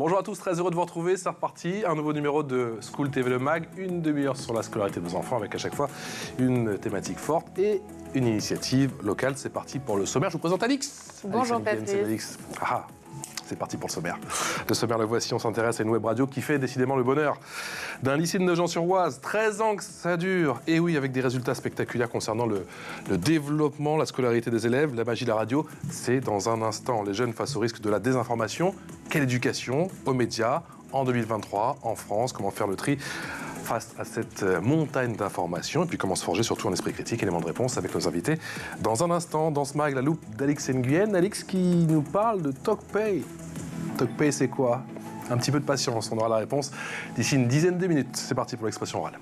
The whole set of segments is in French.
Bonjour à tous, très heureux de vous retrouver, c'est reparti. Un nouveau numéro de School TV Le Mag, une demi-heure sur la scolarité de nos enfants avec à chaque fois une thématique forte et une initiative locale. C'est parti pour le sommaire. Je vous présente Alix. Bonjour Patrice. Alix. Ah, c'est parti pour le sommaire. Le sommaire, le voici, on s'intéresse à une web radio qui fait décidément le bonheur d'un lycée de Nogent-sur-Oise. 13 ans que ça dure. Et oui, avec des résultats spectaculaires concernant le développement, la scolarité des élèves, la magie de la radio. C'est dans un instant. Les jeunes face au risque de la désinformation. Quelle éducation aux médias en 2023 en France? Comment faire le tri face à cette montagne d'informations et puis comment se forger surtout un esprit critique, élément de réponse avec nos invités. Dans un instant, dans ce mag, la loupe d'Alix Nguyen. Alix qui nous parle de TalkPay. TalkPay, c'est quoi? Un petit peu de patience, on aura la réponse d'ici une dizaine de minutes. C'est parti pour l'expression orale.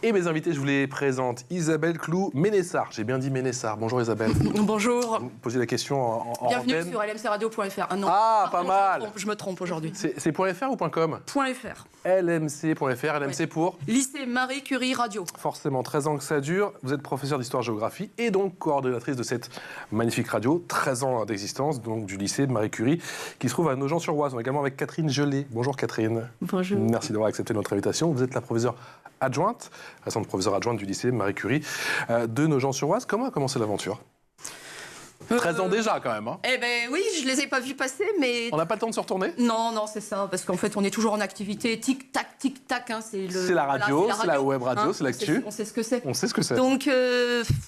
Et mes invités, je vous les présente. Isabelle Clou-Ménessard. J'ai bien dit Ménessard. Bonjour Isabelle. Bonjour. Vous posez la question en Bienvenue antenne. sur lmcradio.fr. Ah non. Ah, pas mal. Je me trompe aujourd'hui. C'est .fr ou .com? .fr. LMC.fr, LMC pour Lycée Marie Curie Radio. Forcément, 13 ans que ça dure. Vous êtes professeur d'histoire-géographie et donc coordonnatrice de cette magnifique radio. 13 ans d'existence, donc du lycée de Marie Curie, qui se trouve à Nogent-sur-Oise. On est également avec Catherine Gelé. Bonjour Catherine. Bonjour. Merci d'avoir accepté notre invitation. Vous êtes la professeure adjointe, récente professeure adjointe du lycée Marie Curie de Nogent-sur-Oise. Comment a commencé l'aventure? 13 ans déjà quand même. Hein. Eh ben oui, je les ai pas vus passer, mais... On n'a pas le temps de se retourner? Non, c'est ça, parce qu'en fait on est toujours en activité, tic-tac, hein, c'est la radio, voilà, c'est la web radio, hein, c'est l'actu. On sait ce que c'est. On sait ce que c'est. Donc,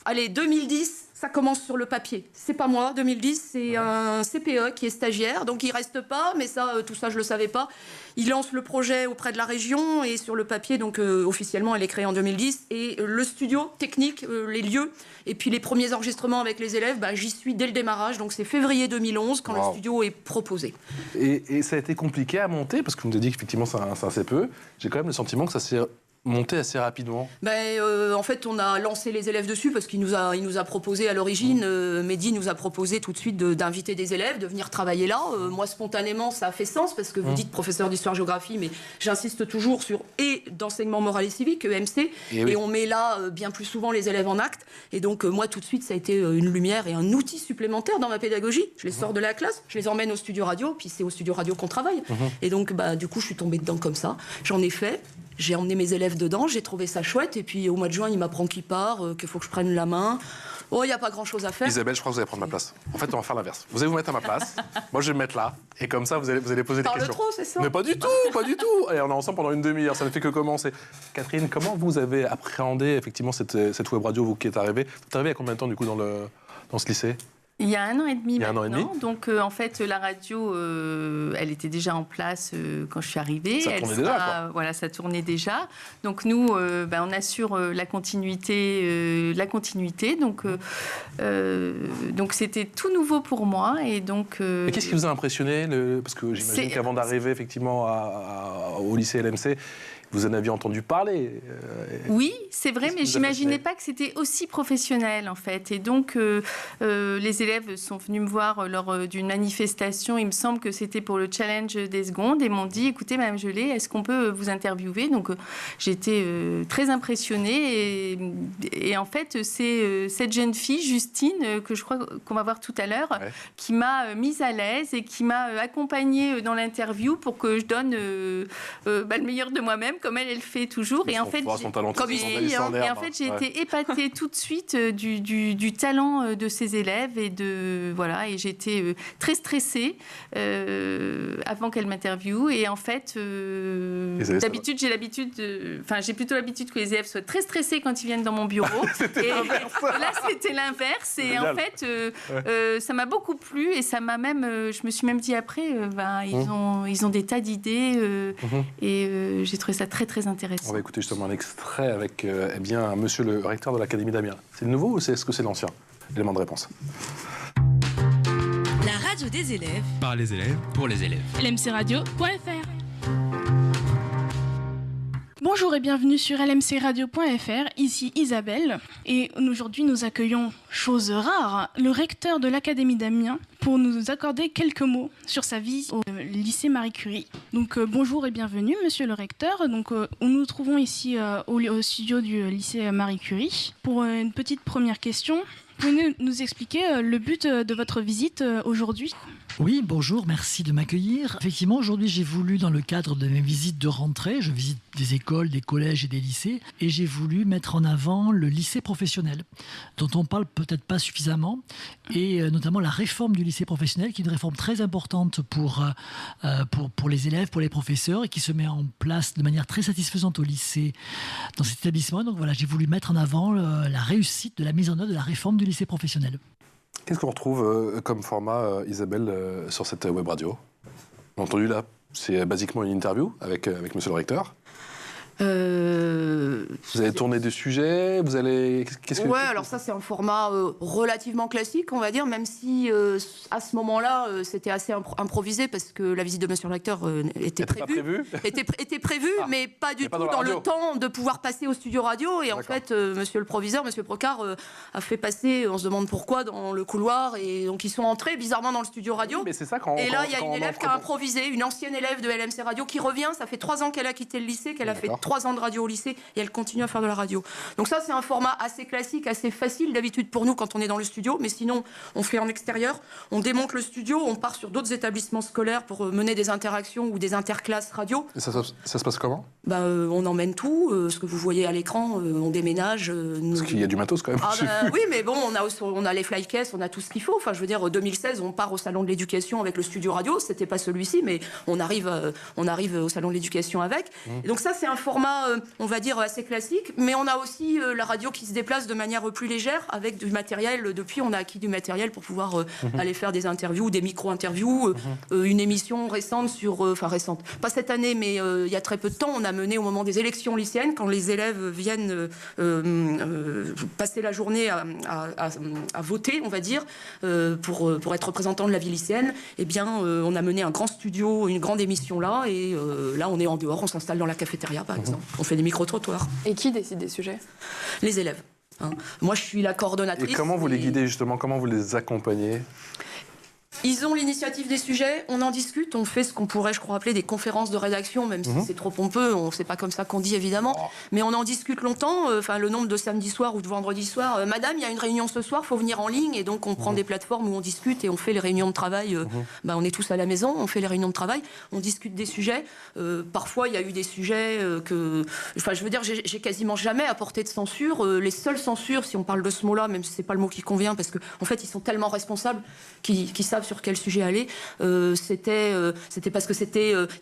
allez, 2010, ça commence sur le papier. C'est pas moi, 2010, c'est un CPE qui est stagiaire, donc il reste pas, mais ça, tout ça je le savais pas. Il lance le projet auprès de la région et sur le papier, donc officiellement, elle est créée en 2010. Et le studio technique, les lieux, et puis les premiers enregistrements avec les élèves, j'y suis dès le démarrage. Donc c'est février 2011 quand le studio est proposé. Et ça a été compliqué à monter parce que vous nous avez dit qu'effectivement c'est un CPE. J'ai quand même le sentiment que ça s'est monté assez rapidement. En fait, on a lancé les élèves dessus parce qu'il nous a proposé à l'origine, Mehdi nous a proposé tout de suite d'inviter des élèves, de venir travailler là. Moi, spontanément, ça a fait sens parce que vous dites professeur d'histoire-géographie, mais j'insiste toujours sur d'enseignement moral et civique, EMC, et on met là bien plus souvent les élèves en acte. Et donc, moi, tout de suite, ça a été une lumière et un outil supplémentaire dans ma pédagogie. Je les sors de la classe, je les emmène au studio radio, puis c'est au studio radio qu'on travaille. Et donc, du coup, je suis tombée dedans comme ça. J'en ai fait. J'ai emmené mes élèves dedans, j'ai trouvé ça chouette. Et puis au mois de juin, il m'apprend qu'il part, qu'il faut que je prenne la main. Oh, il n'y a pas grand-chose à faire. Isabelle, je crois que vous allez prendre ma place. En fait, on va faire l'inverse. Vous allez vous mettre à ma place. Moi, je vais me mettre là. Et comme ça, vous allez poser des questions. Trop, c'est ça? Mais pas du tout, pas du tout. Et on est ensemble pendant une demi-heure. Ça ne fait que commencer. Catherine, comment vous avez appréhendé effectivement cette web radio, vous qui êtes arrivée? Vous êtes arrivée il y a combien de temps, du coup, dans ce lycée? Il y a 1 an et demi maintenant. Un an et demi. Donc, en fait, la radio, elle était déjà en place quand je suis arrivée. Ça tournait déjà, quoi. Voilà, ça tournait déjà. Donc, nous, on assure la continuité. Donc, c'était tout nouveau pour moi. Et donc... Et qu'est-ce qui vous a impressionné? Parce que j'imagine qu'avant d'arriver, effectivement, au lycée LMC, vous en aviez entendu parler. Oui, c'est vrai, mais j'imaginais pas que c'était aussi professionnel, en fait. Et donc, les élèves sont venus me voir lors d'une manifestation. Il me semble que c'était pour le challenge des secondes. Et m'ont dit, écoutez, Madame Gelé, est-ce qu'on peut vous interviewer? Donc, j'étais très impressionnée. Et en fait, c'est cette jeune fille, Justine, que je crois qu'on va voir tout à l'heure, qui m'a mise à l'aise et qui m'a accompagnée dans l'interview pour que je donne le meilleur de moi-même, comme elle fait toujours. Et en fait, j'ai été épatée tout de suite du talent de ces élèves et et j'étais très stressée avant qu'elle m'interviewe. Et en fait, d'habitude, j'ai plutôt l'habitude que les élèves soient très stressés quand ils viennent dans mon bureau. Et là, c'était l'inverse. Et en fait, ça m'a beaucoup plu et ça m'a même, je me suis même dit après, ils ont des tas d'idées et j'ai trouvé ça très très intéressant. On va écouter justement un extrait avec monsieur le recteur de l'Académie d'Amiens. C'est le nouveau ou est-ce que c'est l'ancien? Élément de réponse. La radio des élèves. Par les élèves, pour les élèves. lmcradio.fr. Bonjour et bienvenue sur lmcradio.fr, ici Isabelle. Et aujourd'hui nous accueillons, chose rare, le recteur de l'Académie d'Amiens pour nous accorder quelques mots sur sa vie au lycée Marie Curie. Donc bonjour et bienvenue monsieur le recteur. Donc nous nous trouvons ici au studio du lycée Marie Curie. Pour une petite première question, pouvez nous expliquer le but de votre visite aujourd'hui ? Oui, bonjour, merci de m'accueillir. Effectivement, aujourd'hui, j'ai voulu, dans le cadre de mes visites de rentrée, je visite des écoles, des collèges et des lycées, et j'ai voulu mettre en avant le lycée professionnel, dont on parle peut-être pas suffisamment, et notamment la réforme du lycée professionnel, qui est une réforme très importante pour les élèves, pour les professeurs, et qui se met en place de manière très satisfaisante au lycée, dans cet établissement. Donc voilà, j'ai voulu mettre en avant la réussite de la mise en œuvre de la réforme du lycée professionnel. Qu'est-ce qu'on retrouve comme format, Isabelle, sur cette web radio ? On a entendu là, c'est basiquement une interview avec monsieur le recteur. Vous allez tourner des sujets, vous allez... Ouais, alors ça c'est un format relativement classique, on va dire, même si à ce moment-là c'était assez improvisé parce que la visite de monsieur le recteur était prévue. Était prévue, mais pas du tout dans le temps de pouvoir passer au studio radio. Et en fait, monsieur le proviseur, monsieur Procard, a fait passer, on se demande pourquoi, dans le couloir. Et donc ils sont entrés bizarrement dans le studio radio. Oui, mais c'est ça et là, il y a une élève qui a improvisé, une ancienne élève de LMC Radio qui revient. Ça fait 3 ans qu'elle a quitté le lycée, qu'elle a fait 3 ans de radio au lycée et elle continue à faire de la radio. Donc ça, c'est un format assez classique, assez facile d'habitude pour nous quand on est dans le studio, mais sinon, on fait en extérieur, on démonte le studio, on part sur d'autres établissements scolaires pour mener des interactions ou des interclasses radio. Et ça se passe comment ? On emmène tout, ce que vous voyez à l'écran, on déménage. Parce qu'il y a du matos quand même. Oui, mais bon, on a les flycases, on a tout ce qu'il faut. Enfin, je veux dire, 2016, on part au Salon de l'Éducation avec le studio radio. C'était pas celui-ci, mais on arrive au Salon de l'Éducation avec. Et donc ça, c'est un format, on va dire, assez classique. Mais on a aussi la radio qui se déplace de manière plus légère avec du matériel. Depuis, on a acquis du matériel pour pouvoir aller faire des interviews, des micro-interviews. Une émission récente récente. Pas cette année, mais il y a très peu de temps, on a mené au moment des élections lycéennes, quand les élèves viennent passer la journée à voter, on va dire, pour être représentants de la vie lycéenne, eh bien, on a mené un grand studio, une grande émission là, et là, on est en dehors, on s'installe dans la cafétéria, par exemple. On fait des micro-trottoirs. Et qui décide des sujets ? Les élèves. Moi, je suis la coordonnatrice. Et comment vous les guidez, justement ? Comment vous les accompagnez ? Ils ont l'initiative des sujets, on en discute, on fait ce qu'on pourrait, je crois, appeler des conférences de rédaction, même si c'est trop pompeux, c'est pas comme ça qu'on dit évidemment, mais on en discute longtemps, le nombre de samedi soir ou de vendredi soir, madame, il y a une réunion ce soir, faut venir en ligne, et donc on prend des plateformes où on discute et on fait les réunions de travail, on est tous à la maison, on fait les réunions de travail, on discute des sujets, parfois il y a eu des sujets je veux dire, j'ai quasiment jamais apporté de censure, les seules censures, si on parle de ce mot-là, même si c'est pas le mot qui convient, parce qu'en fait ils sont tellement responsables qu'ils savent sur quel sujet aller. C'était parce que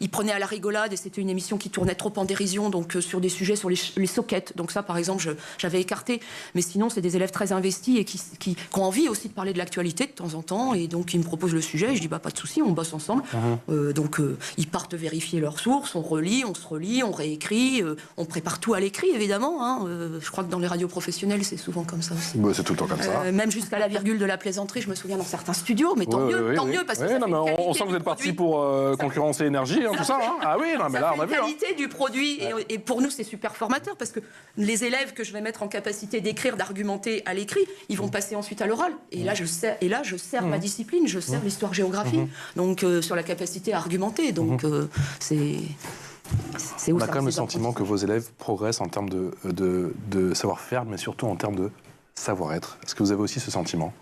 ils prenaient à la rigolade et c'était une émission qui tournait trop en dérision, donc sur des sujets sur les sockets. Donc ça, par exemple, j'avais écarté. Mais sinon, c'est des élèves très investis et qui ont envie aussi de parler de l'actualité de temps en temps. Et donc, ils me proposent le sujet. Et je dis, pas de souci, on bosse ensemble. Donc, ils partent vérifier leurs sources. On relit, on se relit, on réécrit. On prépare tout à l'écrit, évidemment. Je crois que dans les radios professionnelles, c'est souvent comme ça aussi. C'est tout le temps comme ça. Même jusqu'à la virgule de la plaisanterie, je me souviens dans certains studios. Mais tant mieux, parce que ça fait on sent que vous êtes parti pour concurrencer énergie, tout ça. Ah oui, non, mais là, on a vu. La qualité du produit, et pour nous, c'est super formateur, parce que les élèves que je vais mettre en capacité d'écrire, d'argumenter à l'écrit, ils vont passer ensuite à l'oral. Et là, je sers ma discipline, je sers l'histoire-géographie, donc sur la capacité à argumenter. Donc, c'est on a quand même le sentiment que vos élèves progressent en termes de savoir-faire, mais surtout en termes de savoir-être. Est-ce que vous avez aussi ce sentiment ?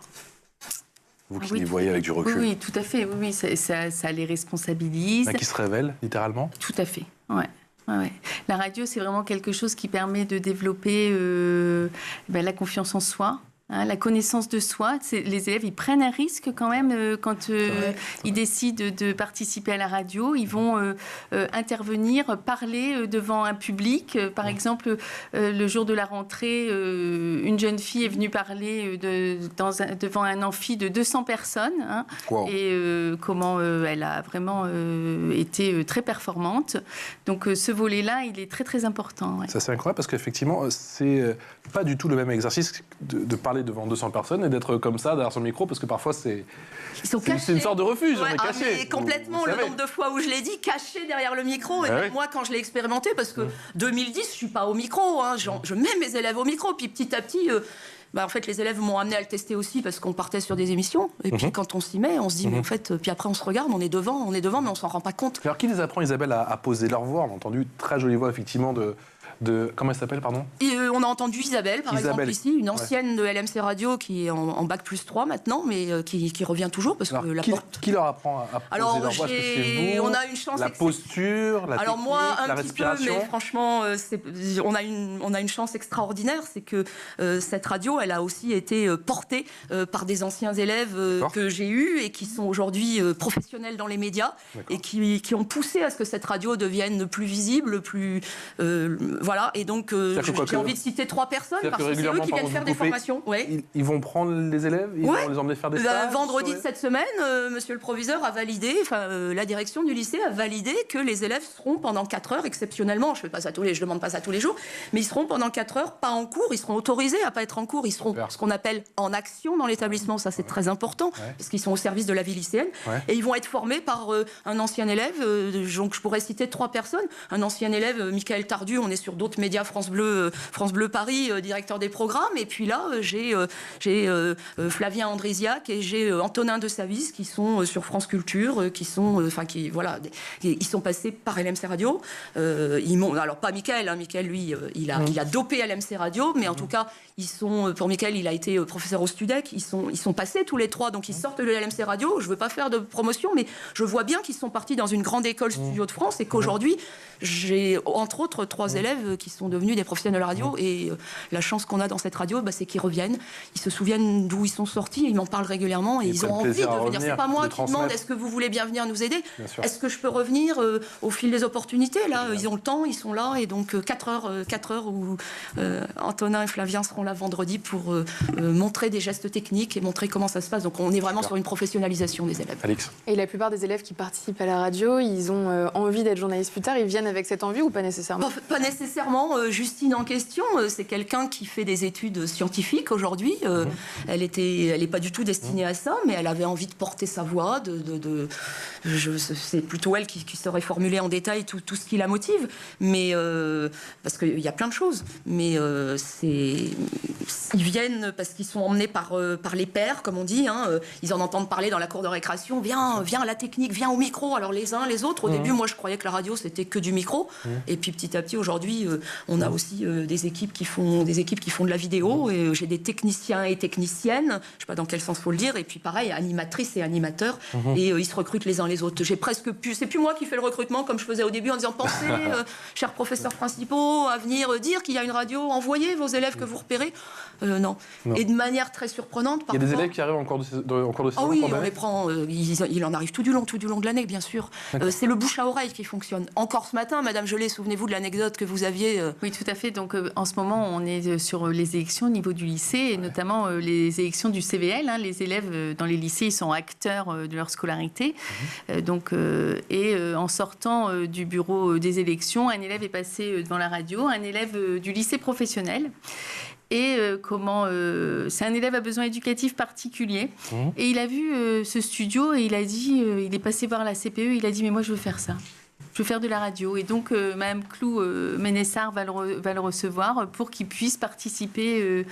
Vous qui les voyez avec du recul. Oui, tout à fait. Oui, ça les responsabilise. Qui se révèlent, littéralement ? Tout à fait, ouais. La radio, c'est vraiment quelque chose qui permet de développer la confiance en soi. La connaissance de soi, les élèves, ils prennent un risque quand même quand ils décident de participer à la radio. Ils vont intervenir, parler devant un public. Par exemple, le jour de la rentrée, une jeune fille est venue parler devant un amphi de 200 personnes. Et comment elle a vraiment été très performante. Donc ce volet-là, il est très très important. Ouais. Ça, c'est incroyable parce qu'effectivement, c'est pas du tout le même exercice de parler devant 200 personnes et d'être comme ça derrière son micro, parce que parfois c'est une sorte de refuge, on est caché. Mais complètement, le nombre de fois où je l'ai dit, caché derrière le micro, et même moi quand je l'ai expérimenté, parce que 2010, je suis pas au micro, je mets mes élèves au micro, puis petit à petit... en fait, les élèves m'ont amené à le tester aussi parce qu'on partait sur des émissions. Et puis, quand on s'y met, on se dit, mais en fait, puis après, on se regarde, on est devant, mais on s'en rend pas compte. Alors, qui les apprend, Isabelle, à poser leur voix ? On a entendu très jolie voix, effectivement, Comment elle s'appelle, pardon? Et on a entendu Isabelle, par exemple, ici, une ancienne de LMC Radio qui est en bac plus 3 maintenant, mais qui revient toujours parce Alors, que la qui leur apprend à poser leur voix? Est-ce que c'est vous? On a une chance. La posture, la technique, moi, la petit peu, respiration. mais franchement, on a une chance extraordinaire, c'est que cette radio, elle a aussi été portée par des anciens élèves que j'ai eus et qui sont aujourd'hui professionnels dans les médias et qui ont poussé à ce que cette radio devienne plus visible, plus voilà. Et donc j'ai envie de citer 3 personnes parce que c'est eux qui viennent faire des formations. Ouais. Ils vont prendre les élèves, ils vont les emmener faire des stages. Vendredi de cette semaine, Monsieur le proviseur a validé, la direction du lycée a validé que les élèves seront pendant 4 heures exceptionnellement. Je demande pas ça tous les jours, mais ils seront pendant 4 heures, pas en cours. Ils seront autorisés à pas être en cours. Ils seront ce qu'on appelle en action dans l'établissement. Ça c'est très important parce qu'ils sont au service de la vie lycéenne et ils vont être formés par un ancien élève. Donc je pourrais citer 3 personnes. Un ancien élève, Michael Tardu. On est sur d'autres médias, France Bleu Paris, directeur des programmes. Et puis là, j'ai Flavien Andréziac et j'ai Antonin de Savis qui sont sur France Culture, qui sont, ils sont passés par LMC Radio. Alors pas Michael, Michael lui, il a dopé LMC Radio, mais en tout cas, pour Michael, il a été professeur au Studec. Ils sont passés tous les 3, donc ils sortent de LMC Radio. Je veux pas faire de promotion, mais je vois bien qu'ils sont partis dans une grande école Studio de France et qu'aujourd'hui, j'ai entre autres 3 élèves qui sont devenus des professionnels de la radio et la chance qu'on a dans cette radio, c'est qu'ils reviennent, ils se souviennent d'où ils sont sortis, ils m'en parlent régulièrement et ils ont envie de venir. C'est pas moi qui demande est-ce que vous voulez bien venir nous aider, est-ce que je peux revenir au fil des opportunités. Là, ils ont le temps, ils sont là et donc 4 heures où Antonin et Flavien seront là vendredi pour montrer des gestes techniques et montrer comment ça se passe. Donc on est vraiment sur une professionnalisation des élèves. Alix. Et la plupart des élèves qui participent à la radio, ils ont envie d'être journalistes plus tard, ils viennent avec cette envie ou pas nécessairement? Pas nécessairement. Justine en question, c'est quelqu'un qui fait des études scientifiques aujourd'hui. Elle est pas du tout destinée à ça, mais elle avait envie de porter sa voix. C'est plutôt elle qui saurait formuler en détail tout ce qui la motive. Mais parce qu'il y a plein de choses. Mais ils viennent parce qu'ils sont emmenés par les pairs, comme on dit. Ils en entendent parler dans la cour de récréation. Viens à la technique, viens au micro. Alors les uns, les autres. Au début, moi, je croyais que la radio c'était que du micro. Et puis petit à petit, aujourd'hui, on a aussi des équipes qui font de la vidéo. Et j'ai des techniciens et techniciennes. Je ne sais pas dans quel sens faut le dire. Et puis pareil, animatrices et animateurs. Et ils se recrutent les uns les autres. J'ai presque plus. C'est plus moi qui fais le recrutement comme je faisais au début en disant pensez, chers professeurs principaux, à venir dire qu'il y a une radio. Envoyez vos élèves que vous repérez. Non. Et de manière très surprenante. Il y a des élèves qui arrivent en cours de saison. Ah oui, on les prend. Il en arrive tout du long de l'année, bien sûr. C'est le bouche à oreille qui fonctionne. Encore ce matin, Madame Gelé, souvenez-vous de l'anecdote que vous aviez. Oui, tout à fait. Donc, en ce moment, on est sur les élections au niveau du lycée et notamment les élections du CVL. Les élèves dans les lycées, ils sont acteurs de leur scolarité. En sortant du bureau des élections, un élève est passé devant la radio, un élève du lycée professionnel. Et c'est un élève à besoin éducatif particulier. Et il a vu ce studio et il a dit, il est passé voir la CPE, il a dit mais moi je veux faire ça. Je veux faire de la radio. Et donc, Mme Clou Ménessard va le recevoir pour qu'il puisse participer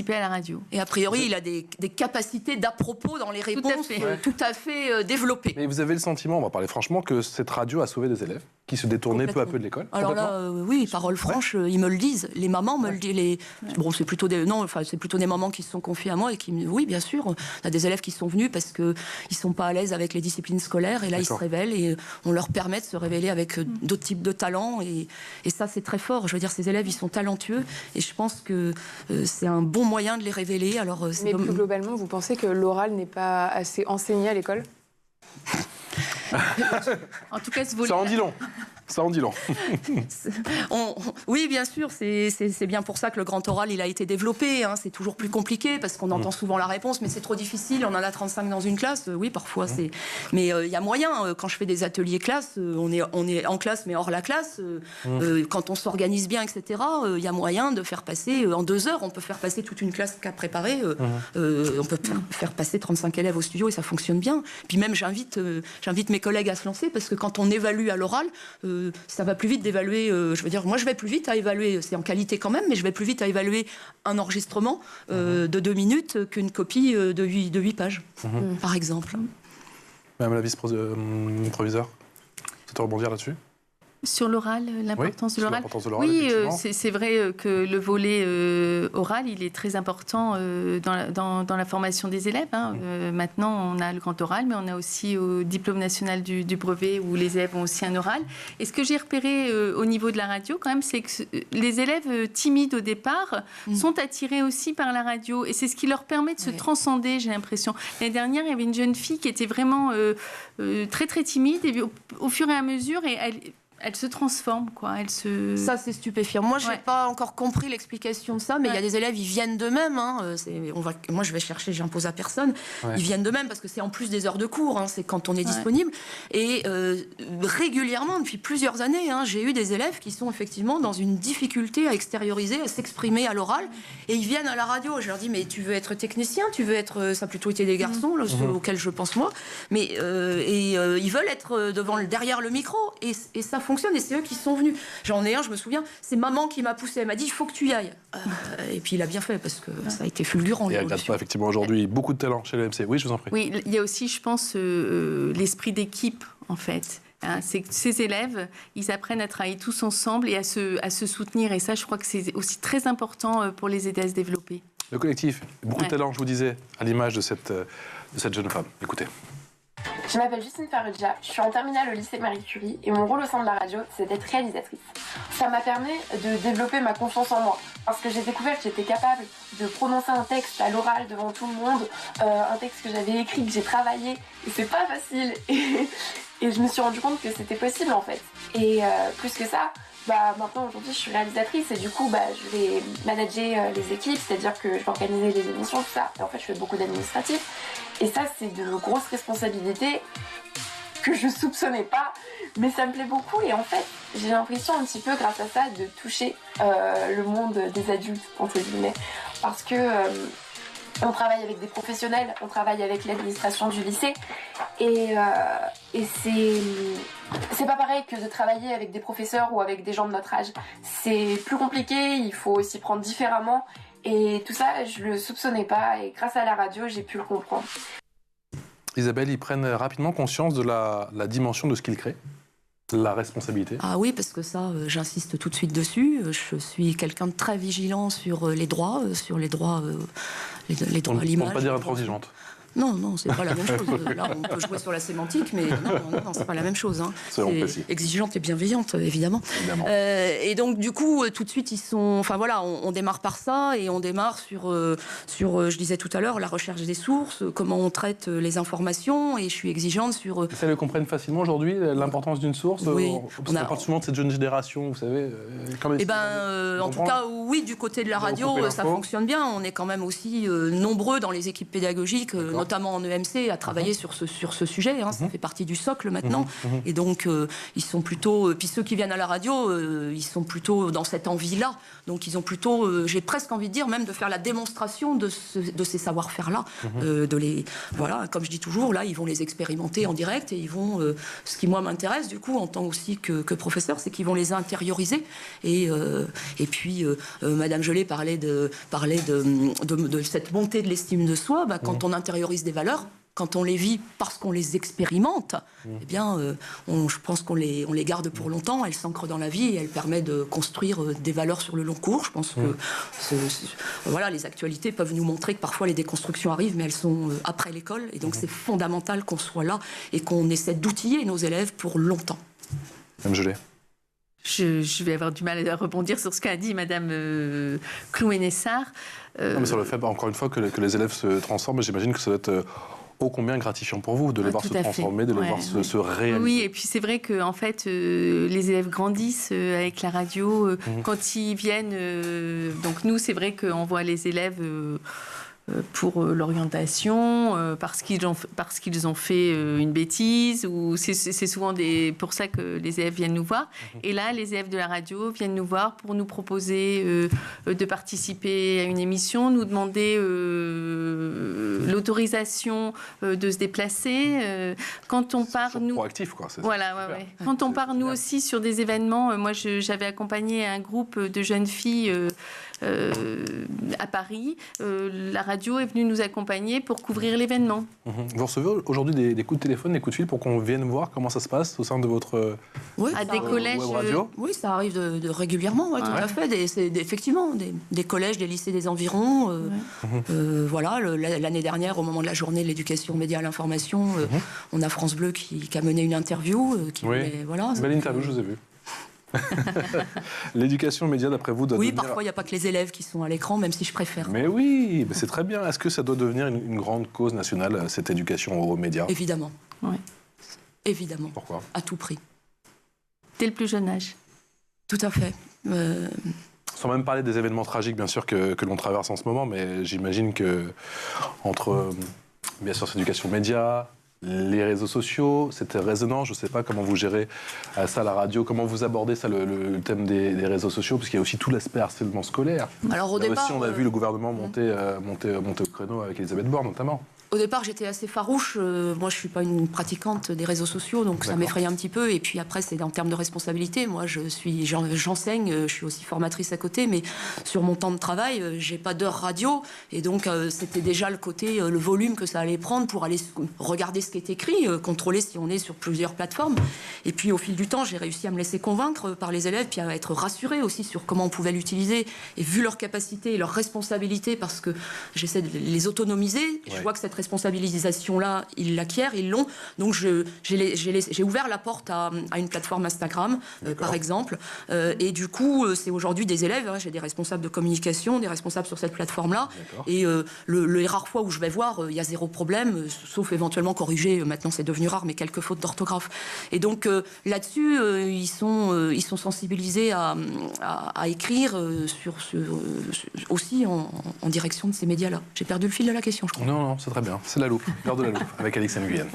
à la radio. Et a priori, il a des capacités d'à-propos dans les réponses tout à fait développées. Mais vous avez le sentiment, on va parler franchement, que cette radio a sauvé des élèves qui se détournaient peu à peu de l'école? Alors là, oui, parole franche, ils me le disent. Les mamans me le disent. Bon, c'est plutôt des mamans qui se sont confiées à moi et qui me disent, oui, bien sûr, on a des élèves qui sont venus parce qu'ils ne sont pas à l'aise avec les disciplines scolaires et là, ils se révèlent et on leur permet de se révéler avec d'autres types de talents et ça, c'est très fort. Je veux dire, ces élèves, ils sont talentueux et je pense que c'est un bon moyen de les révéler. Alors, mais plus globalement, vous pensez que l'oral n'est pas assez enseigné à l'école? En tout cas, ça en dit long. Ça en dit long. Oui, bien sûr, c'est bien pour ça que le grand oral, il a été développé. C'est toujours plus compliqué parce qu'on entend souvent la réponse, mais c'est trop difficile. On en a 35 dans une classe. Oui, parfois, c'est... Mais il y a moyen. Quand je fais des ateliers classe, on est en classe, mais hors la classe. Quand on s'organise bien, etc., il y a moyen de faire passer, en 2 heures, on peut faire passer toute une classe qu'à préparer. On peut faire passer 35 élèves au studio et ça fonctionne bien. Puis même, j'invite mes collègues à se lancer parce que quand on évalue à l'oral, ça va plus vite d'évaluer, je veux dire, moi je vais plus vite à évaluer, c'est en qualité quand même, mais je vais plus vite à évaluer un enregistrement de 2 minutes qu'une copie de 8 pages, par exemple. Madame la vice-proviseure, vous souhaitez rebondir là-dessus? Sur l'oral, l'importance de l'oral. Oui, c'est vrai que le volet oral, il est très important dans la formation des élèves. Maintenant, on a le grand oral, mais on a aussi au diplôme national du brevet où les élèves ont aussi un oral. Et ce que j'ai repéré au niveau de la radio, quand même, c'est que les élèves timides au départ sont attirés aussi par la radio. Et c'est ce qui leur permet de se transcender, j'ai l'impression. L'année dernière, il y avait une jeune fille qui était vraiment très, très timide. Et au fur et à mesure, elle se transforme, quoi. Ça, c'est stupéfiant. Moi, je n'ai pas encore compris l'explication de ça, mais il y a des élèves, ils viennent d'eux-mêmes. Moi, je vais chercher, j'impose à personne. Ils viennent d'eux-mêmes parce que c'est en plus des heures de cours, c'est quand on est disponible. Et régulièrement, depuis plusieurs années, j'ai eu des élèves qui sont effectivement dans une difficulté à extérioriser, à s'exprimer à l'oral. Et ils viennent à la radio. Je leur dis, mais tu veux être technicien, tu veux être... Ça a plutôt été des garçons, ceux auxquels je pense moi. Mais ils veulent être derrière le micro. Et ça fonctionne, et c'est eux qui sont venus. J'en ai un, je me souviens, c'est maman qui m'a poussé, elle m'a dit il faut que tu y ailles. Et puis il a bien fait parce que ça a été fulgurant. Et elle regarde pas effectivement aujourd'hui beaucoup de talent chez l'EMC. Oui, je vous en prie. Oui, il y a aussi, je pense, l'esprit d'équipe en fait. C'est que ces élèves, ils apprennent à travailler tous ensemble et à se soutenir. Et ça, je crois que c'est aussi très important pour les aider à se développer. Le collectif, beaucoup de talent, je vous disais, à l'image de cette jeune femme. Écoutez. Je m'appelle Justine Farrugia, je suis en terminale au lycée Marie Curie et mon rôle au sein de la radio, c'est d'être réalisatrice. Ça m'a permis de développer ma confiance en moi parce que j'ai découvert que j'étais capable de prononcer un texte à l'oral devant tout le monde, un texte que j'avais écrit, que j'ai travaillé, et c'est pas facile. Et je me suis rendu compte que c'était possible en fait. Et plus que ça, maintenant aujourd'hui je suis réalisatrice et du coup je vais manager les équipes, c'est-à-dire que je vais organiser les émissions, tout ça. Et en fait je fais beaucoup d'administratif. Et ça c'est de grosses responsabilités que je soupçonnais pas, mais ça me plaît beaucoup et en fait j'ai l'impression un petit peu grâce à ça de toucher le monde des adultes entre guillemets, parce que on travaille avec des professionnels, on travaille avec l'administration du lycée et c'est pas pareil que de travailler avec des professeurs ou avec des gens de notre âge. C'est plus compliqué, il faut s'y prendre différemment et tout ça je le soupçonnais pas et grâce à la radio j'ai pu le comprendre. Isabelle, ils prennent rapidement conscience de la dimension de ce qu'ils créent, la responsabilité. Ah oui, parce que ça, j'insiste tout de suite dessus. Je suis quelqu'un de très vigilant sur les droits, les droits à l'image. On ne peut pas dire intransigeante. Non, c'est pas la même chose. Là, on peut jouer sur la sémantique, mais non, c'est pas la même chose. C'est exigeante et bienveillante, évidemment. Et donc, du coup, tout de suite, ils sont... Enfin, voilà, on démarre par ça, et on démarre sur je disais tout à l'heure, la recherche des sources, comment on traite les informations, et je suis exigeante sur... Ça le comprennent facilement aujourd'hui, l'importance d'une source. Oui. On parle souvent de cette jeune génération, vous savez. En tout cas, oui, du côté de la radio, ça fonctionne bien. On est quand même aussi nombreux dans les équipes pédagogiques, notamment en EMC, à travailler sur ce sujet. Ça fait partie du socle maintenant. Et donc, ils sont plutôt... Puis ceux qui viennent à la radio, ils sont plutôt dans cette envie-là. Donc, ils ont plutôt, j'ai presque envie de dire, même de faire la démonstration de ces savoir-faire-là. Voilà, comme je dis toujours, là, ils vont les expérimenter en direct et ils vont... ce qui, moi, m'intéresse, du coup, en tant aussi que professeur, c'est qu'ils vont les intérioriser. Et puis, Madame Gelée parlait de cette montée de l'estime de soi. Quand on intériorise des valeurs, quand on les vit parce qu'on les expérimente, eh bien, je pense qu'on les garde pour longtemps. Elles s'ancrent dans la vie et elles permettent de construire des valeurs sur le long cours. Je pense que voilà, les actualités peuvent nous montrer que parfois les déconstructions arrivent, mais elles sont après l'école. Et donc, c'est fondamental qu'on soit là et qu'on essaie d'outiller nos élèves pour longtemps. Madame Gelée. Je vais avoir du mal à rebondir sur ce qu'a dit Madame Clouet-Nessard. Non, mais sur le fait, encore une fois, que les élèves se transforment, j'imagine que ça doit être ô combien gratifiant pour vous de les voir se transformer, de les voir se réaliser. Oui, et puis c'est vrai que en fait, les élèves grandissent avec la radio. Quand ils viennent, donc nous, c'est vrai qu'on voit les élèves... pour l'orientation, parce qu'ils ont fait une bêtise, ou c'est souvent pour ça que les élèves viennent nous voir. Et là, les élèves de la radio viennent nous voir pour nous proposer de participer à une émission, nous demander l'autorisation de se déplacer. Quand on part, nous... proactif, quoi. Voilà, ouais. Quand on part, nous aussi, sur des événements, moi, j'avais accompagné un groupe de jeunes filles à Paris, la radio est venue nous accompagner pour couvrir l'événement. Vous recevez aujourd'hui des coups de téléphone, des coups de fil pour qu'on vienne voir comment ça se passe au sein de votre à des collèges web radio? Oui, ça arrive de régulièrement, tout à fait. Effectivement, des collèges, des lycées, des environs. Voilà, l'année dernière, au moment de la journée de l'éducation aux médias à l'information, on a France Bleu qui a mené une interview. Voilà, belle interview, je vous ai vu. L'éducation aux médias, d'après vous, doit devenir... parfois, il n'y a pas que les élèves qui sont à l'écran, même si je préfère. Mais oui, c'est très bien. Est-ce que ça doit devenir une grande cause nationale, cette éducation aux médias? Évidemment. Oui. Évidemment. Pourquoi? À tout prix. Dès le plus jeune âge. Tout à fait. Sans même parler des événements tragiques, bien sûr, que l'on traverse en ce moment, mais j'imagine que entre, bien sûr, cette éducation aux médias, les réseaux sociaux, c'était résonnant. Je ne sais pas comment vous gérez ça à la radio, comment vous abordez ça, le thème des réseaux sociaux, parce qu'il y a aussi tout l'aspect harcèlement scolaire. Alors au Là départ, aussi, on a vu le gouvernement monter au créneau avec Elisabeth Borne, notamment. Au départ, j'étais assez farouche. Moi, je ne suis pas une pratiquante des réseaux sociaux, donc ça m'effrayait un petit peu. Et puis après, c'est en termes de responsabilité. Moi, j'enseigne, je suis aussi formatrice à côté, mais sur mon temps de travail, je n'ai pas d'heure radio. Et donc, c'était déjà le côté, le volume que ça allait prendre pour aller regarder ce qui est écrit, contrôler si on est sur plusieurs plateformes. Et puis, au fil du temps, j'ai réussi à me laisser convaincre par les élèves, puis à être rassurée aussi sur comment on pouvait l'utiliser. Et vu leurs capacités et leurs responsabilités, parce que j'essaie de les autonomiser, je vois que cette responsabilisation-là, ils l'acquièrent, ils l'ont. Donc, j'ai ouvert la porte à une plateforme Instagram, par exemple. Et du coup, c'est aujourd'hui des élèves. J'ai des responsables de communication, des responsables sur cette plateforme-là. Et les rares fois où je vais voir, il y a zéro problème, sauf éventuellement corriger. Maintenant, c'est devenu rare, mais quelques fautes d'orthographe. Et donc, là-dessus, ils sont sensibilisés à écrire aussi en direction de ces médias-là. J'ai perdu le fil de la question, je crois. Non, c'est très bien. C'est la loupe, l'heure de la loupe, avec Alix Nguyen.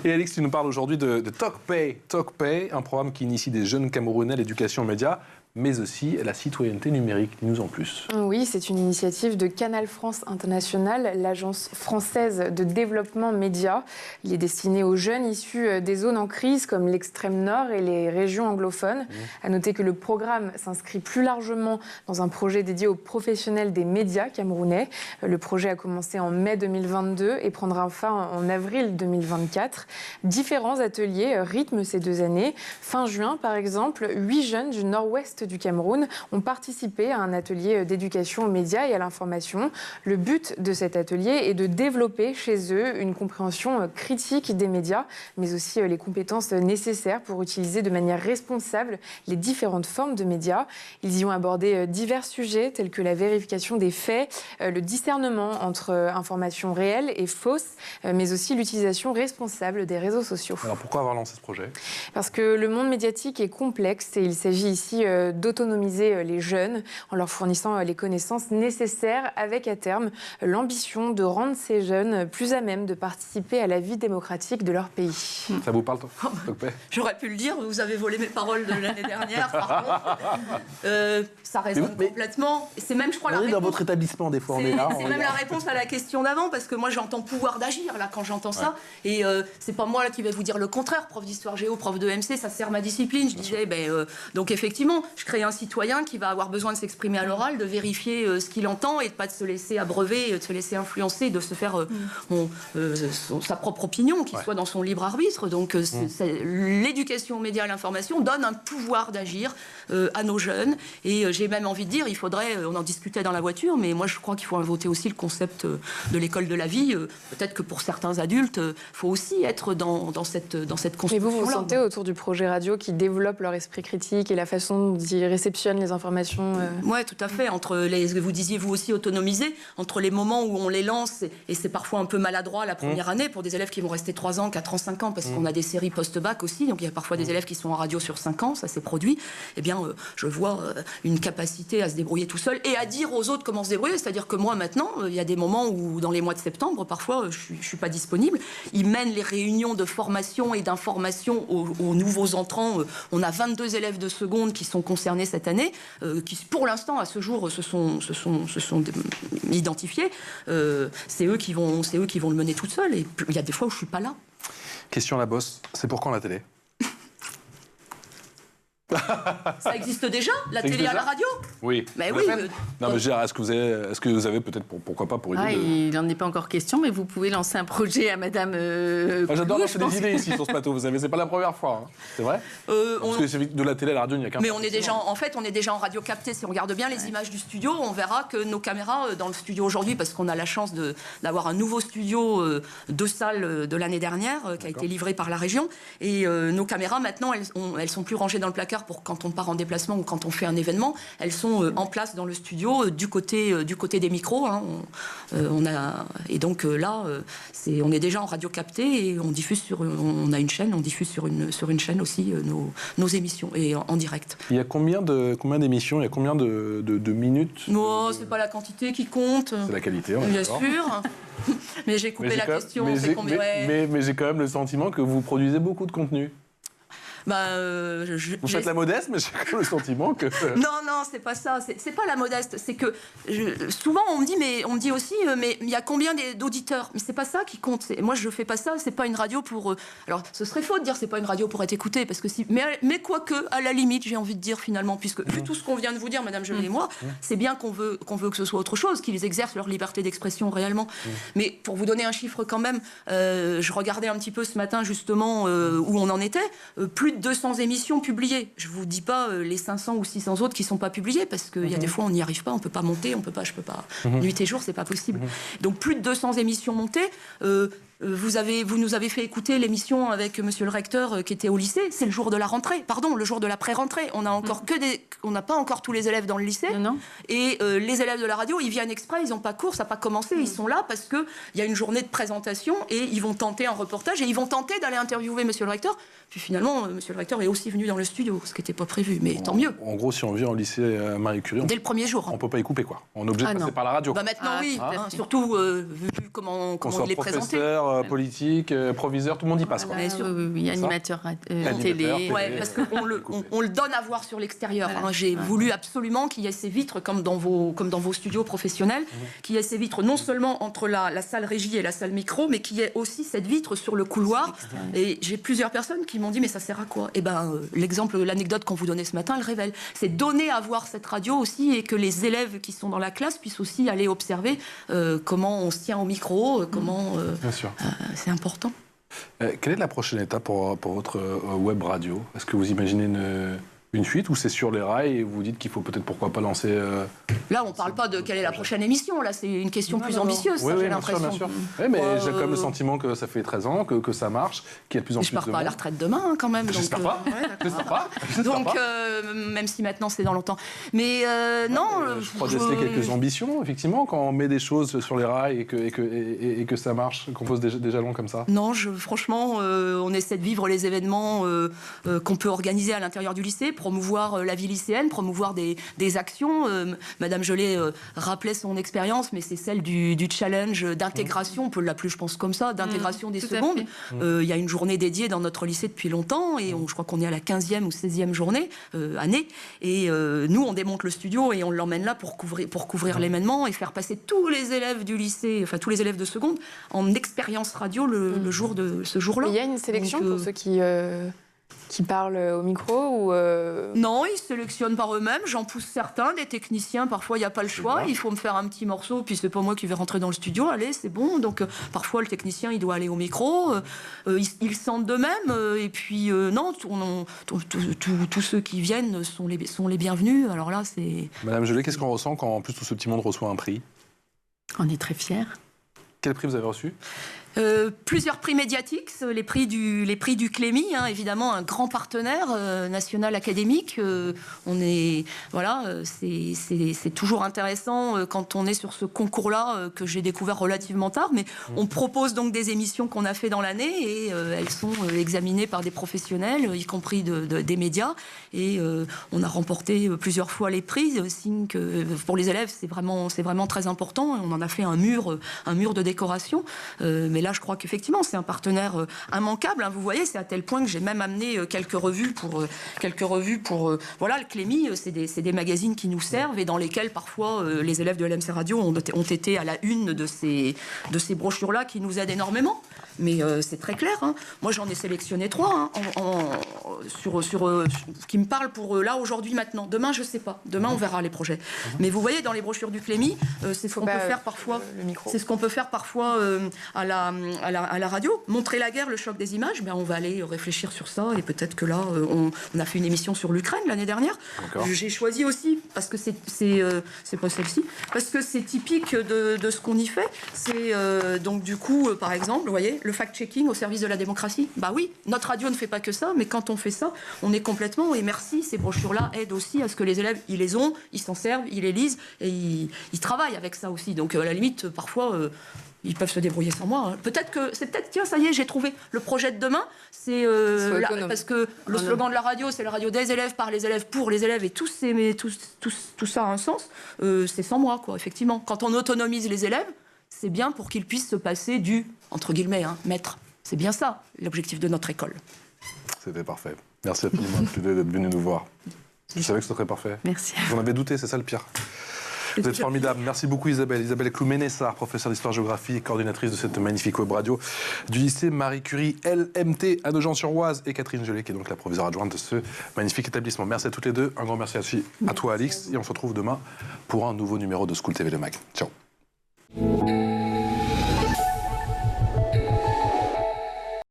Et Alix, tu nous parles aujourd'hui de TalkPay, un programme qui initie des jeunes Camerounais à l'éducation aux médias, mais aussi à la citoyenneté numérique. Dis-nous en plus. Oui, c'est une initiative de Canal France International, l'agence française de développement média. Il est destiné aux jeunes issus des zones en crise comme l'extrême nord et les régions anglophones. À noter que le programme s'inscrit plus largement dans un projet dédié aux professionnels des médias camerounais. Le projet a commencé en mai 2022 et prendra fin en avril 2024. Différents ateliers rythment ces 2 années. Fin juin, par exemple, 8 jeunes du nord-ouest du Cameroun ont participé à un atelier d'éducation aux médias et à l'information. Le but de cet atelier est de développer chez eux une compréhension critique des médias, mais aussi les compétences nécessaires pour utiliser de manière responsable les différentes formes de médias. Ils y ont abordé divers sujets tels que la vérification des faits, le discernement entre informations réelles et fausses, mais aussi l'utilisation responsable des réseaux sociaux. Alors pourquoi avoir lancé ce projet? Parce que le monde médiatique est complexe et il s'agit ici d'autonomiser les jeunes en leur fournissant les connaissances nécessaires avec à terme l'ambition de rendre ces jeunes plus à même de participer à la vie démocratique de leur pays. Ça vous parle, TalkPay? J'aurais pu le dire, vous avez volé mes paroles de l'année dernière, pardon. Ça résonne complètement. C'est même, je crois, la réponse. Dans votre établissement, des fois, on est là. C'est même la réponse à la question d'avant, parce que moi, j'entends pouvoir d'agir, là, quand j'entends ça. Et c'est pas moi là, qui vais vous dire le contraire. Prof d'histoire géo, prof de MC, ça sert ma discipline. Je disais, donc effectivement, je crée un citoyen qui va avoir besoin de s'exprimer à l'oral, de vérifier ce qu'il entend et de pas de se laisser abreuver, de se laisser influencer, de se faire sa propre opinion, qu'il soit dans son libre arbitre. Donc l'éducation aux médias et à l'information donne un pouvoir d'agir à nos jeunes. Et j'ai même envie de dire, il faudrait, on en discutait dans la voiture, mais moi je crois qu'il faut inventer aussi le concept de l'école de la vie. Peut-être que pour certains adultes, il faut aussi être dans cette construction-là. Mais vous sentez autour du projet radio qui développe leur esprit critique et la façon dont ils réceptionnent les informations Oui, tout à fait. Vous disiez vous aussi autonomiser, entre les moments où on les lance, et c'est parfois un peu maladroit la première année, pour des élèves qui vont rester 3 ans, 4 ans, 5 ans, parce qu'on a des séries post-bac aussi, donc il y a parfois des élèves qui sont en radio sur 5 ans, ça s'est produit. Eh bien, je vois une capacité à se débrouiller tout seul et à dire aux autres comment se débrouiller. C'est-à-dire que moi, maintenant, il y a des moments où, dans les mois de septembre, parfois, je ne suis pas disponible. Ils mènent les réunions de formation et d'information aux nouveaux entrants. On a 22 élèves de seconde qui sont concernés cette année, qui, pour l'instant, à ce jour, se sont identifiés. C'est eux qui vont le mener toute seule. Et il y a des fois où je ne suis pas là. Question à la bosse, c'est pour quand la télé? Ça existe déjà, la télé à la radio. Oui. Mais oui. Non, mais est-ce que vous avez peut-être, pourquoi pas, pour aider Il n'en est pas encore question, mais vous pouvez lancer un projet à Madame J'adore Coucou, lancer des idées ici sur ce plateau, vous savez, c'est pas la première fois. Hein. C'est vrai Parce que c'est de la télé à la radio, il n'y a qu'un. Mais on est déjà en radio capté. Si on regarde bien les images du studio, on verra que nos caméras dans le studio aujourd'hui, parce qu'on a la chance d'avoir un nouveau studio 2 salles de l'année dernière qui a été livré par la région. Et nos caméras, maintenant, elles sont plus rangées dans le placard pour quand on part en déplacement ou quand on fait un événement. Elles sont en place dans le studio du côté des micros. Hein. Et donc là, on est déjà en radio capté et on diffuse on a une chaîne, on diffuse sur une chaîne aussi nos émissions et en direct. Il y a combien d'émissions, il y a combien de minutes Non, c'est pas la quantité qui compte. C'est la qualité, on est bien d'accord. Sûr. Mais j'ai coupé la question. Mais j'ai quand même le sentiment que vous produisez beaucoup de contenu. Vous faites la modeste, mais j'ai quand même le sentiment que... Non, c'est pas ça. C'est pas la modeste. C'est que souvent on me dit aussi, mais il y a combien d'auditeurs? Mais c'est pas ça qui compte. Moi, je fais pas ça. C'est pas une radio pour. Alors, ce serait faux de dire c'est pas une radio pour être écoutée, parce que mais quoique, à la limite, j'ai envie de dire finalement, puisque vu tout ce qu'on vient de vous dire, Madame Gelée et moi, c'est bien qu'on veut que ce soit autre chose, qu'ils exercent leur liberté d'expression réellement. Mais pour vous donner un chiffre quand même, je regardais un petit peu ce matin justement où on en était. Plus de 200 émissions publiées. Je vous dis pas les 500 ou 600 autres qui sont pas publiées, parce qu'il y a des fois on n'y arrive pas, on peut pas monter, je peux pas. Nuit et jour, c'est pas possible. Donc plus de 200 émissions montées. Vous nous avez fait écouter l'émission avec Monsieur le recteur qui était au lycée. C'est le jour de la rentrée, le jour de la pré-rentrée. On n'a pas encore tous les élèves dans le lycée. Non. Et les élèves de la radio, ils viennent exprès, ils n'ont pas cours, ça n'a pas commencé. Ils sont là parce que il y a une journée de présentation et ils vont tenter un reportage et ils vont tenter d'aller interviewer Monsieur le recteur. Puis finalement, Monsieur le recteur est aussi venu dans le studio, ce qui n'était pas prévu. Mais tant mieux. En gros, si on vient au lycée Marie Curie, dès le premier jour, on peut pas y couper, quoi. On est obligé de passer par la radio. Maintenant, oui. Surtout vu comment il est présenté. Politique, proviseur, tout le monde y passe. Quoi. Oui, animateur télé. Ouais, parce qu'on le donne à voir sur l'extérieur. Voilà. J'ai voulu absolument qu'il y ait ces vitres, comme dans vos studios professionnels, qu'il y ait ces vitres non seulement entre la salle régie et la salle micro, mais qu'il y ait aussi cette vitre sur le couloir. Et j'ai plusieurs personnes qui m'ont dit, mais ça sert à quoi? Eh ben, l'anecdote qu'on vous donnait ce matin, elle révèle. C'est donner à voir cette radio aussi et que les élèves qui sont dans la classe puissent aussi aller observer comment on se tient au micro, comment... Bien sûr. C'est important. Quelle est la prochaine étape pour votre web radio? Est-ce que vous imaginez une fuite ou c'est sur les rails et vous dites qu'il faut peut-être pourquoi pas lancer... Là, on ne parle pas de quelle est la prochaine émission. Là, c'est une question plus ambitieuse, oui, j'ai l'impression. Bien sûr. Oui, mais j'ai quand même le sentiment que ça fait 13 ans, que ça marche, qu'il y a de plus en plus de monde. Je ne pars pas à la retraite demain, quand même. J'espère pas. J'espère pas. Donc, même si maintenant, c'est dans longtemps. Mais non... Je crois déceler quelques ambitions, effectivement, quand on met des choses sur les rails et que ça marche, qu'on pose des jalons comme ça. Non, franchement, on essaie de vivre les événements qu'on peut organiser à l'intérieur du lycée, promouvoir la vie lycéenne, promouvoir des actions. Madame Gelée rappelait son expérience, mais c'est celle du challenge d'intégration, on peut l'appeler, je pense, comme ça, d'intégration des secondes. Il y a une journée dédiée dans notre lycée depuis longtemps, et je crois qu'on est à la 15e ou 16e année. Et nous, on démonte le studio et on l'emmène là pour couvrir l'événement et faire passer tous les élèves du lycée, enfin tous les élèves de seconde, en expérience radio le jour de ce jour-là. Il y a une sélection pour ceux qui parlent au micro ou Non, ils sélectionnent par eux-mêmes. J'en pousse certains, des techniciens. Parfois, il n'y a pas le choix. Il faut me faire un petit morceau, puis c'est pas moi qui vais rentrer dans le studio. Allez, c'est bon. Donc, parfois, le technicien, il doit aller au micro. Ils sentent d'eux-mêmes. Et puis, non, tous ceux qui viennent sont les bienvenus. Alors là, c'est... Madame Gelée, qu'est-ce qu'on ressent quand, en plus, tout ce petit monde reçoit un prix? On est très fiers. Quel prix vous avez reçu? Plusieurs prix médiatiques, les prix du Clémy, évidemment un grand partenaire national académique. C'est toujours intéressant quand on est sur ce concours-là que j'ai découvert relativement tard. Mais on propose donc des émissions qu'on a fait dans l'année et elles sont examinées par des professionnels, y compris des médias. Et on a remporté plusieurs fois les prix, signe que pour les élèves c'est vraiment très important. On en a fait un mur de décoration. Mais là là, je crois qu'effectivement, c'est un partenaire immanquable. Hein, vous voyez, c'est à tel point que j'ai même amené quelques revues pour voilà, le Clémy, c'est des magazines qui nous servent et dans lesquels, parfois, les élèves de LMC Radio ont été à la une de ces brochures-là qui nous aident énormément. Mais c'est très clair. Hein. Moi, j'en ai sélectionné 3 qui me parlent pour là, aujourd'hui, maintenant. Demain, je ne sais pas. Demain, on verra les projets. Mais vous voyez, dans les brochures du Clémy, c'est ce qu'on peut faire parfois. C'est ce qu'on peut faire parfois à la radio. Montrer la guerre, le choc des images. Ben, on va aller réfléchir sur ça. Et peut-être que là, on a fait une émission sur l'Ukraine l'année dernière. J'ai choisi aussi, parce que c'est pas celle-ci, parce que c'est typique de ce qu'on y fait. C'est donc du coup, par exemple, vous voyez, le fact-checking au service de la démocratie. Bah oui, notre radio ne fait pas que ça, mais quand on fait ça, on est complètement... Et merci, ces brochures-là aident aussi à ce que les élèves, ils les ont, ils s'en servent, ils les lisent, et ils travaillent avec ça aussi. Donc à la limite, parfois... ils peuvent se débrouiller sans moi. Hein. Tiens, ça y est, j'ai trouvé le projet de demain. C'est parce que le slogan de la radio, c'est la radio des élèves, par les élèves, pour les élèves, et tout ça a un sens. C'est sans moi, quoi. Effectivement, quand on autonomise les élèves, c'est bien pour qu'ils puissent se passer du entre guillemets maître. C'est bien ça l'objectif de notre école. C'était parfait. Merci infiniment d'être venu nous voir. Je savais que ce serait parfait. Merci. Vous en avez douté, c'est ça le pire. Vous êtes formidable. Merci beaucoup Isabelle. Isabelle Clouménessard, professeure d'histoire-géographie et coordinatrice de cette magnifique web radio du lycée Marie Curie LMT à Nogent-sur-Oise, et Catherine Gelé, qui est donc la proviseure adjointe de ce magnifique établissement. Merci à toutes les deux. Un grand merci à toi Alix. Et on se retrouve demain pour un nouveau numéro de School TV Le Mag. Ciao.